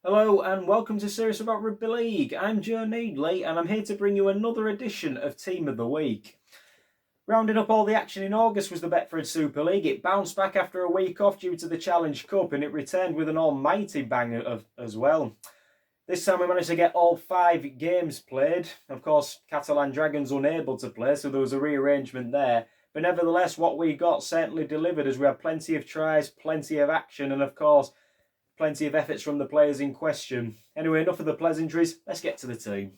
Hello and welcome to Serious About Rugby League. I'm Joe Needley and I'm here to bring you another edition of Team of the Week. Rounding up all the action in August was the Betfred Super League. It bounced back after a week off due to the Challenge Cup and it returned with an almighty bang as well. This time we managed to get all 5 games played. Of course, Catalan Dragons unable to play, so there was a rearrangement there. But nevertheless, what we got certainly delivered as we had plenty of tries, plenty of action and of course, plenty of efforts from the players in question. Anyway, enough of the pleasantries, let's get to the team.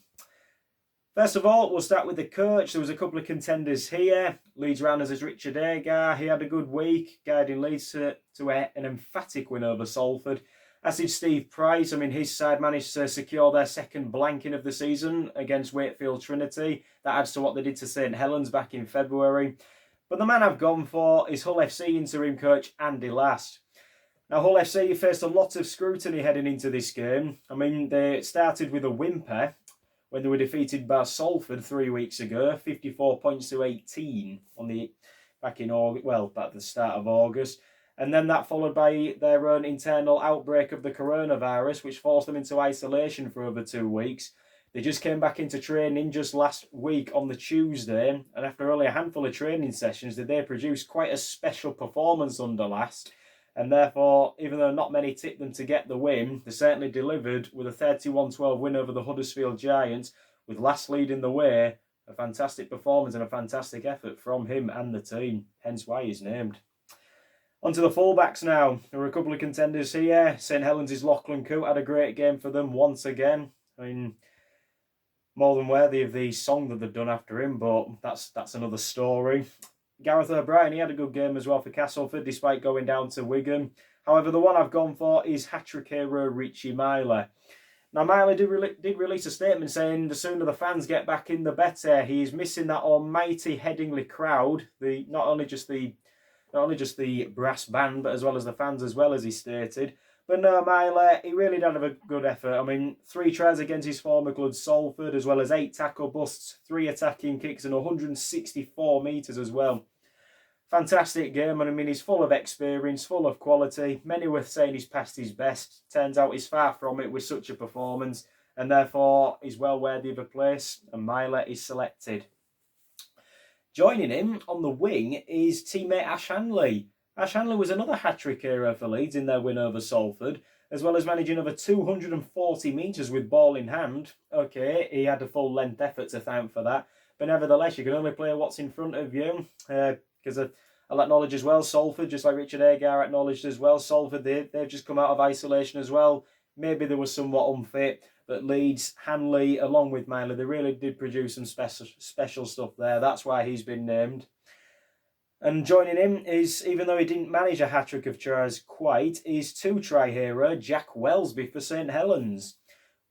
First of all, we'll start with the coach. There was a couple of contenders here. Leeds runners as Richard Agar. He had a good week, guiding Leeds to an emphatic win over Salford. As did Steve Price. I mean, his side managed to secure their second blanking of the season against Wakefield Trinity. That adds to what they did to St Helens back in February. But the man I've gone for is Hull FC interim coach Andy Last. Now, Hull FC faced a lot of scrutiny heading into this game. I mean, they started with a whimper when they were defeated by Salford 3 weeks ago, 54 points to 18 back at the start of August. And then that followed by their own internal outbreak of the coronavirus, which forced them into isolation for over 2 weeks. They just came back into training just last week on the Tuesday, and after only a handful of training sessions, they produced quite a special performance under Last. And therefore, even though not many tipped them to get the win, they certainly delivered with a 31-12 win over the Huddersfield Giants, with Last leading the way. A fantastic performance and a fantastic effort from him and the team, hence why he's named. On to the fullbacks now. There were a couple of contenders here. St Helens' Lachlan Coote had a great game for them once again. I mean, more than worthy of the song that they've done after him, but that's another story. Gareth O'Brien, he had a good game as well for Castleford, despite going down to Wigan. However, the one I've gone for is hat-trick hero Richie Myler. Now, Myler did release a statement saying the sooner the fans get back in, the better. He is missing that almighty Headingley crowd, not only just the brass band, but as well as the fans as well, as he stated. But no, Myler, he really did have a good effort. I mean, 3 tries against his former club Salford, as well as 8 tackle busts, 3 attacking kicks and 164 metres as well. Fantastic game, and I mean, he's full of experience, full of quality. Many were saying he's past his best. Turns out he's far from it with such a performance, and therefore he's well worthy of a place, and Myler is selected. Joining him on the wing is teammate Ash Hanley. Ash Hanley was another hat-trick hero for Leeds in their win over Salford, as well as managing over 240 metres with ball in hand. Okay, he had a full-length effort to thank for that, but nevertheless, you can only play what's in front of you. Because I'll acknowledge as well, Salford, just like Richard Agar acknowledged as well, Salford, they've just come out of isolation as well. Maybe they were somewhat unfit, but Leeds, Hanley, along with Myler, they really did produce some special stuff there. That's why he's been named. And joining him is, even though he didn't manage a hat-trick of tries quite, is 2-try hero Jack Welsby for St Helens.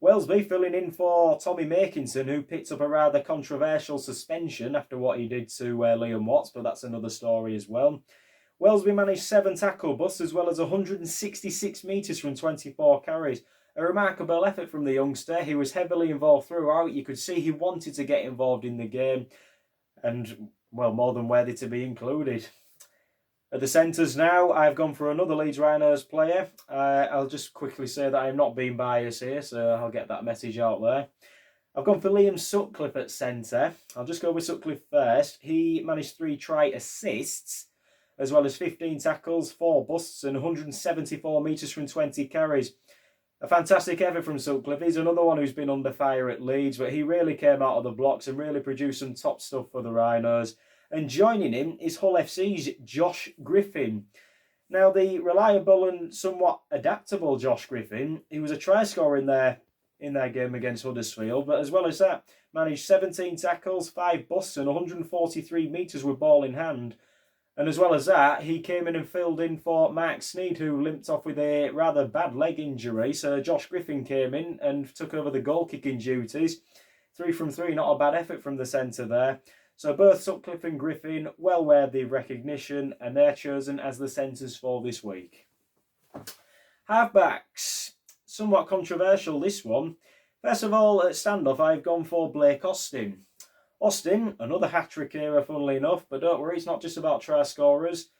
Welsby filling in for Tommy Makinson, who picked up a rather controversial suspension after what he did to Liam Watts, but that's another story as well. Welsby managed 7 tackle busts as well as 166 metres from 24 carries. A remarkable effort from the youngster. He was heavily involved throughout. You could see he wanted to get involved in the game and, well, more than worthy to be included. At the centres now, I've gone for another Leeds Rhinos player. I'll just quickly say that I'm not being biased here, so I'll get that message out there. I've gone for Liam Sutcliffe at centre. I'll just go with Sutcliffe first. He managed 3 try assists, as well as 15 tackles, 4 busts, and 174 metres from 20 carries. A fantastic effort from Sutcliffe. He's another one who's been under fire at Leeds, but he really came out of the blocks and really produced some top stuff for the Rhinos. And joining him is Hull FC's Josh Griffin. Now, the reliable and somewhat adaptable Josh Griffin, he was a try scorer in their game against Huddersfield, but as well as that, managed 17 tackles, 5 busts and 143 metres with ball in hand. And as well as that, he came in and filled in for Mark Sneed, who limped off with a rather bad leg injury. So Josh Griffin came in and took over the goal-kicking duties. 3 from 3, not a bad effort from the centre there. So both Sutcliffe and Griffin, well worthy of recognition, and they're chosen as the centres for this week. Halfbacks, somewhat controversial this one. First of all, at standoff, I've gone for Blake Austin. Austin, another hat-trick hero, funnily enough, but don't worry, it's not just about try scorers.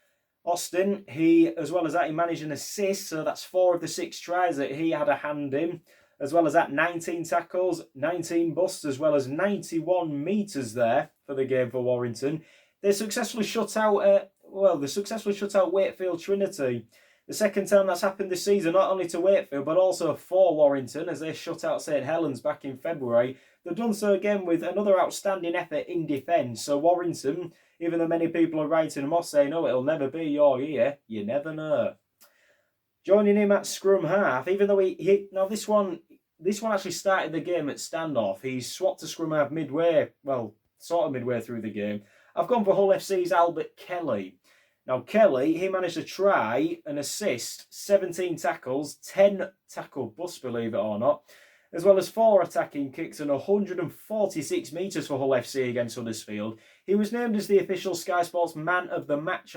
Austin, he, as well as that, he managed an assist, so that's 4 of the 6 tries that he had a hand in. As well as that, 19 tackles, 19 busts, as well as 91 metres there for the game for Warrington. They successfully shut out, Wakefield Trinity. The second time that's happened this season, not only to Wakefield, but also for Warrington, as they shut out St Helens back in February. They've done so again with another outstanding effort in defence. So Warrington, even though many people are writing them off saying, oh, it'll never be your year, you never know. Joining him at scrum half, even though this one actually started the game at standoff. He swapped to scrum half midway through the game. I've gone for Hull FC's Albert Kelly. Now, Kelly, he managed to try and assist 17 tackles, 10 tackle busts, believe it or not, as well as 4 attacking kicks and 146 metres for Hull FC against Huddersfield. He was named as the official Sky Sports Man of the Match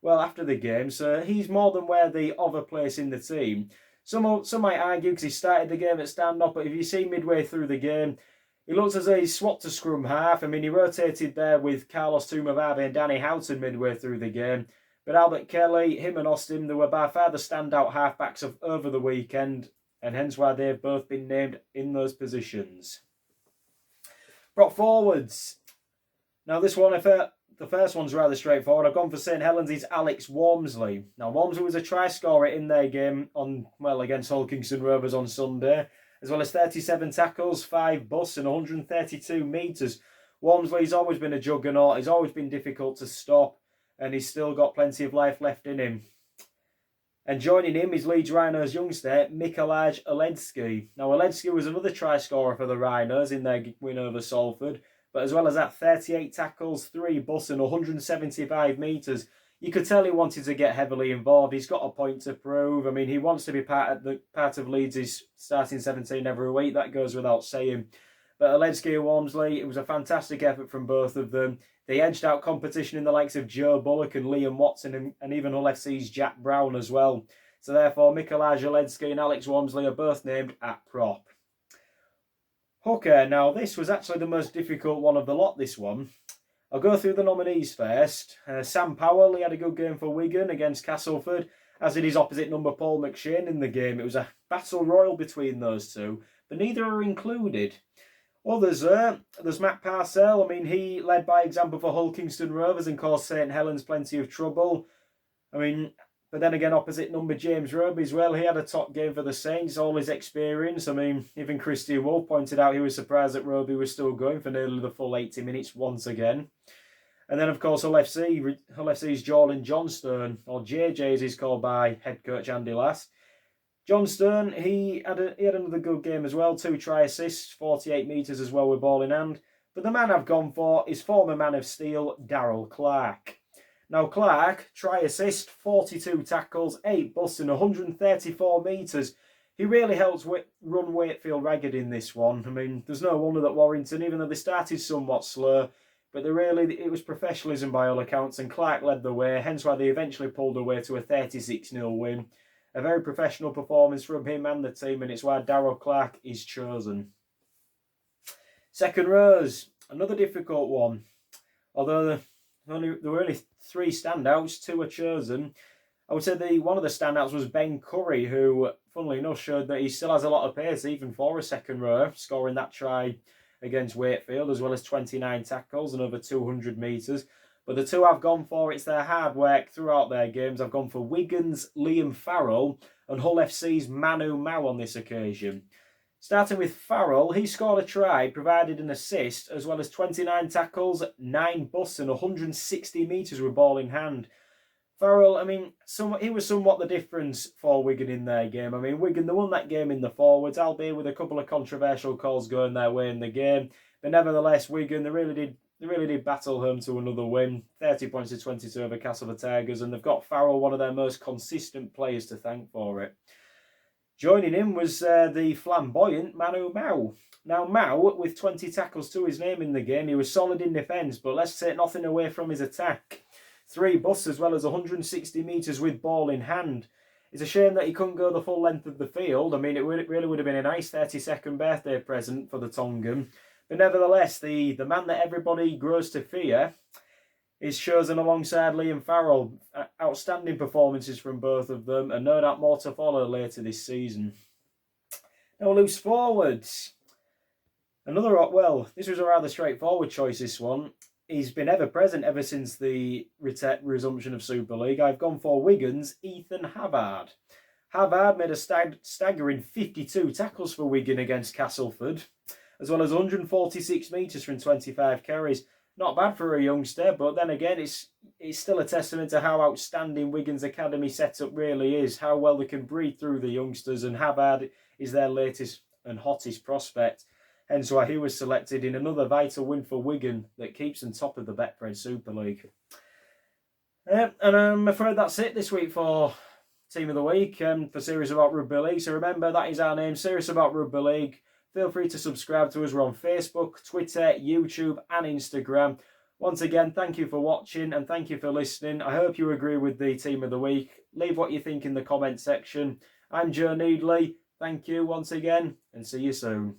after the game, so he's more than worthy of a place in the team. Some might argue because he started the game at stand-up, but if you see midway through the game, he looks as though he swapped to scrum half. I mean, he rotated there with Carlos Tumavabe and Danny Houghton midway through the game. But Albert Kelly, him and Austin, they were by far the standout halfbacks over the weekend, and hence why they've both been named in those positions. Prop forwards. Now this one, the first one's rather straightforward. I've gone for St Helens' Alex Walmsley. Now Walmsley was a try scorer in their game against Hull Kingston Rovers on Sunday, as well as 37 tackles, 5 busts and 132 metres. Walmsley's always been a juggernaut. He's always been difficult to stop, and he's still got plenty of life left in him. And joining him is Leeds Rhinos youngster Mikolaj Oledzki. Now, Oledzki was another try scorer for the Rhinos in their win over Salford. But as well as that, 38 tackles, 3 busts and 175 metres. You could tell he wanted to get heavily involved. He's got a point to prove. I mean, he wants to be part of Leeds' starting 17 every week. That goes without saying. But Oledzki and Walmsley, it was a fantastic effort from both of them. They edged out competition in the likes of Joe Bullock and Liam Watson and even Hull FC's Jack Brown as well. So therefore, Mikolaj Oledzki and Alex Walmsley are both named at prop. Hooker. Now, this was actually the most difficult one of the lot, this one. I'll go through the nominees first. Sam Powell, he had a good game for Wigan against Castleford, as did his opposite number Paul McShane in the game. It was a battle royal between those two, but neither are included. Others, there's Matt Parcell. I mean, he led by example for Hull Kingston Rovers and caused St Helens plenty of trouble. I mean, but then again, opposite number James Roby as well. He had a top game for the Saints, all his experience. I mean, even Christian Wolf pointed out he was surprised that Roby was still going for nearly the full 80 minutes once again. And then, of course, Hull FC's Jordan Johnstone, or JJ as he's called by head coach Andy Last. Johnstone, he had another good game as well. 2 try assists, 48 metres as well with ball in hand. But the man I've gone for is former Man of Steel, Darrell Clark. Now Clark, try assist, 42 tackles, 8 busts and 134 metres. He really helps run Wakefield ragged in this one. I mean, there's no wonder that Warrington, even though they started somewhat slow, but it was professionalism by all accounts, and Clark led the way, hence why they eventually pulled away to a 36-0 win. A very professional performance from him and the team, and it's why Darrell Clark is chosen. Second rows, another difficult one. Although there were only 3 standouts, 2 are chosen. I would say one of the standouts was Ben Curry, who, funnily enough, showed that he still has a lot of pace, even for a second row, scoring that try against Wakefield, as well as 29 tackles and over 200 metres. But the 2 I've gone for, it's their hard work throughout their games. I've gone for Wigan's Liam Farrell and Hull FC's Manu Mao on this occasion. Starting with Farrell, he scored a try, provided an assist, as well as 29 tackles, 9 busts and 160 metres with ball in hand. Farrell, I mean, he was somewhat the difference for Wigan in their game. I mean, Wigan, they won that game in the forwards, albeit with a couple of controversial calls going their way in the game. But nevertheless, Wigan, they really did battle home to another win. 30 points to 22 over Castleford Tigers, and they've got Farrell, one of their most consistent players, to thank for it. Joining him was the flamboyant Manu Mao. Now Mao, with 20 tackles to his name in the game, he was solid in defence, but let's take nothing away from his attack. 3 busts as well as 160 metres with ball in hand. It's a shame that he couldn't go the full length of the field. I mean, it really would have been a nice 32nd birthday present for the Tongan. But nevertheless, the man that everybody grows to fear, is chosen alongside Liam Farrell. Outstanding performances from both of them, and no doubt more to follow later this season. Now, loose forwards. This was a rather straightforward choice, this one. He's been ever present ever since the resumption of Super League. I've gone for Wigan's Ethan Havard. Havard made a staggering 52 tackles for Wigan against Castleford, as well as 146 metres from 25 carries. Not bad for a youngster, but then again, it's still a testament to how outstanding Wigan's academy setup really is, how well they can breathe through the youngsters, and Havard is their latest and hottest prospect. Hence why he was selected in another vital win for Wigan that keeps them top of the Betfred Super League. And I'm afraid that's it this week for Team of the Week for Serious About Rugby League. So remember, that is our name, Serious About Rugby League. Feel free to subscribe to us. We're on Facebook, Twitter, YouTube and Instagram. Once again, thank you for watching and thank you for listening. I hope you agree with the Team of the Week. Leave what you think in the comment section. I'm Joe Needley. Thank you once again and see you soon.